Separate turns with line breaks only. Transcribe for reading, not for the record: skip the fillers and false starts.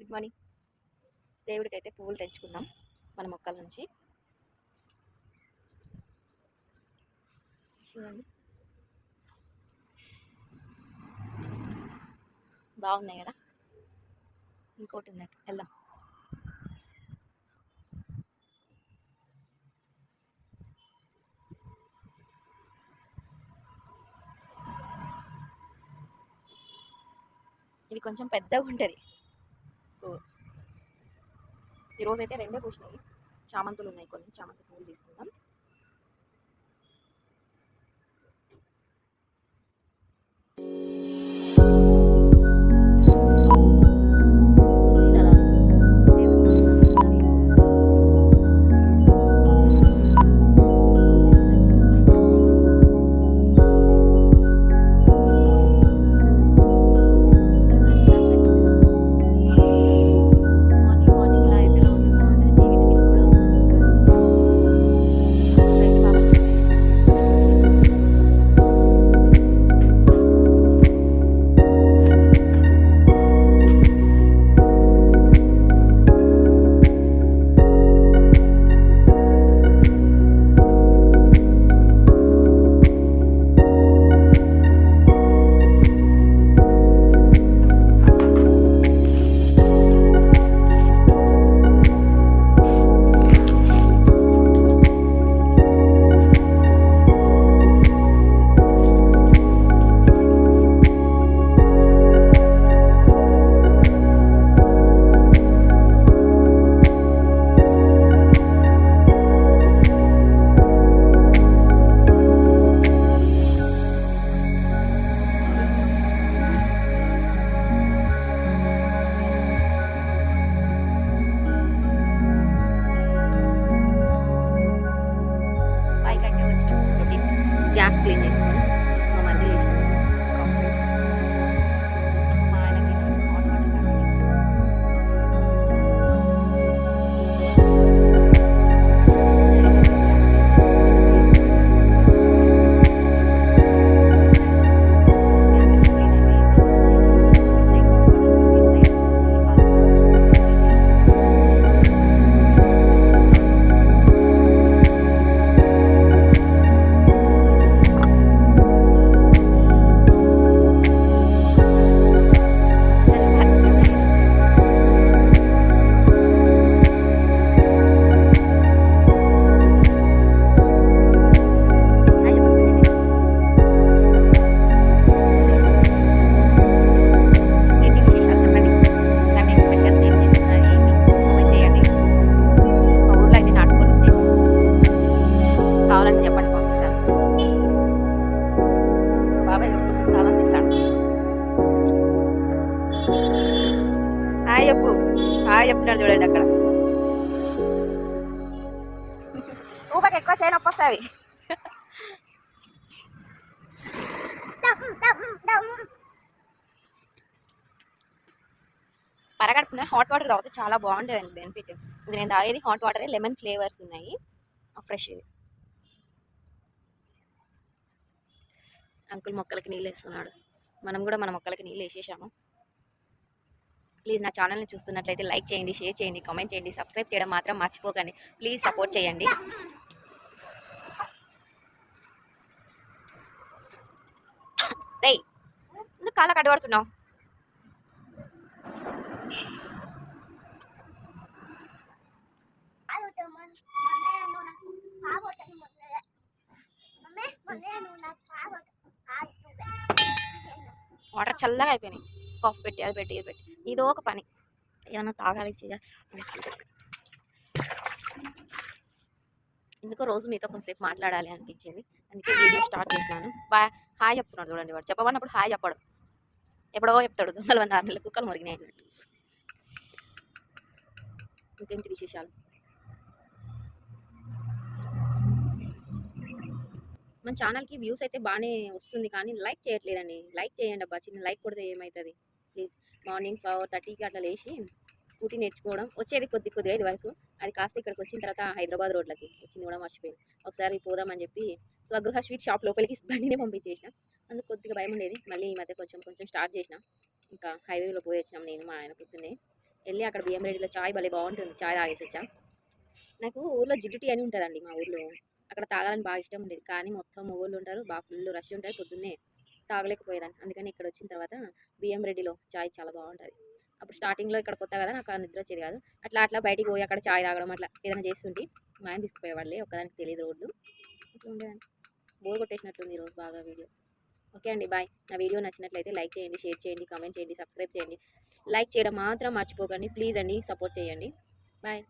Good morning. దేవుడికి అయితే పువ్వులు తెంచుకుందాం మన మొక్కల నుంచి. చూడండి బాగున్నాయి కదా. ఇంకోటి ఉంది, వెళ్దాం. ఇది కొంచెం పెద్దగా ఉంటుంది. ఈరోజైతే రెండే పూసినాయి. చామంతులు ఉన్నాయి, కొన్ని చామంతి పువ్వులు తీసుకుందాం. గ్యాస్ క్లీన్ చేసుకొని మా మధ్య చేసాను. మా ఆయనకి హాట్ వాటర్ కావాలి. కావాలంటే చెప్పండి, పంపిస్తాను. బాబాయ్ పంపిస్తాను. హాయ్ చెప్పు, హాయ్ చెప్తున్నాడు చూడండి. అక్కడ ఊపకి ఎక్కువ చేయని నొప్పి వస్తుంది. పరగడుపున హాట్ వాటర్ తాగితే చాలా బాగుంటుందండి బెనిఫిట్. ఇది నేను తాగేది హాట్ వాటరే, లెమన్ ఫ్లేవర్స్ ఉన్నాయి, ఫ్రెష్. ఇది అంకుల్ మొక్కలకి నీళ్ళు వేస్తున్నాడు. మనం కూడా మన మొక్కలకి నీళ్ళు వేసేసాము. ప్లీజ్ నా ఛానల్ని చూస్తున్నట్లయితే లైక్ చేయండి, షేర్ చేయండి, కామెంట్ చేయండి, సబ్స్క్రైబ్ చేయడం మాత్రం మర్చిపోకండి. ప్లీజ్ సపోర్ట్ చేయండి. రే ఎందుకు కాళ్ళ కడ్డబడుతున్నావు? వాటర్ చల్లగా అయిపోయినాయి. కాఫీ పెట్టి అది పెట్టి ఇది పెట్టి ఇదో ఒక పని. ఏమన్నా తాగాలి చేయాలి. ఎందుకో రోజు మీతో కొంతసేపు మాట్లాడాలి అనిపించింది, అందుకే వీడియో స్టార్ట్ చేసినాను. హాయ్ చెప్తున్నాడు చూడండి. వాడు చెప్పమన్నప్పుడు హాయ్ చెప్పడు, ఎప్పుడో చెప్తాడు. దొంగలు 4 నెలల కుక్కలు మురిగినాయి అన్నట్టు. ఇంకేంటి విశేషాలు? మన ఛానల్కి వ్యూస్ అయితే బాగానే వస్తుంది, కానీ లైక్ చేయట్లేదండి. లైక్ చేయండి అబ్బా, చిన్న లైక్ కొడితే ఏమవుతుంది ప్లీజ్. మార్నింగ్ 4:30కి అట్లా లేచి స్కూటీ నేర్చుకోవడం వచ్చేది కొద్దిగా ఇది వరకు. అది కాస్త ఇక్కడికి వచ్చిన తర్వాత హైదరాబాద్ రోడ్లకి వచ్చింది కూడా మర్చిపోయింది. ఒకసారి పోదామని చెప్పి స్వగృహ స్వీట్ షాప్ లోపలికి బండినే పంపించేసిన. అందుకు కొద్దిగా భయం ఉండేది. మళ్ళీ ఈ మధ్య కొంచెం స్టార్ట్ చేసిన. ఇంకా హైవేలో పోయి వచ్చినాం నేను మా ఆయన పొద్దున్నే. వెళ్ళి అక్కడ బియ్యం రెడ్డిలో చాయ్ భలే బాగుంటుంది, చాయ్ తాగేసి వచ్చాం. నాకు ఊర్లో జిడ్డు టీ అని ఉంటుందండి మా ఊర్లో, అక్కడ తాగాలని బాగా ఇష్టం ఉండేది. కానీ మొత్తం మొగోళ్ళు ఉంటారు, బాగా ఫుల్ రష్ ఉంటుంది, పొద్దున్నే తాగలేకపోయేదాన్ని. అందుకని ఇక్కడ వచ్చిన తర్వాత బియ్యం రెడ్డిలో చాయ్ చాలా బాగుంటుంది. అప్పుడు స్టార్టింగ్లో ఇక్కడ కొత్త కదా, నాకు ఆ నిద్ర వచ్చేది కాదు. అట్లా అట్లా బయటికి పోయి అక్కడ చాయ్ తాగడం అట్లా ఏదైనా చేస్తుంటే మా ఆయన తీసుకుపోయేవాళ్ళే, ఒక్కదానికి తెలియదు రోడ్లు. అట్లా ఉండేదాన్ని. బోర్ కొట్టేసినట్లుంది ఈరోజు బాగా వీడియో. ఓకే అండి, బాయ్. నా వీడియో నచ్చినట్లయితే లైక్ చేయండి, షేర్ చేయండి, కామెంట్ చేయండి, సబ్స్క్రైబ్ చేయండి. లైక్ చేయడం మాత్రం మర్చిపోకండి ప్లీజ్ అండి, సపోర్ట్ చేయండి. బాయ్.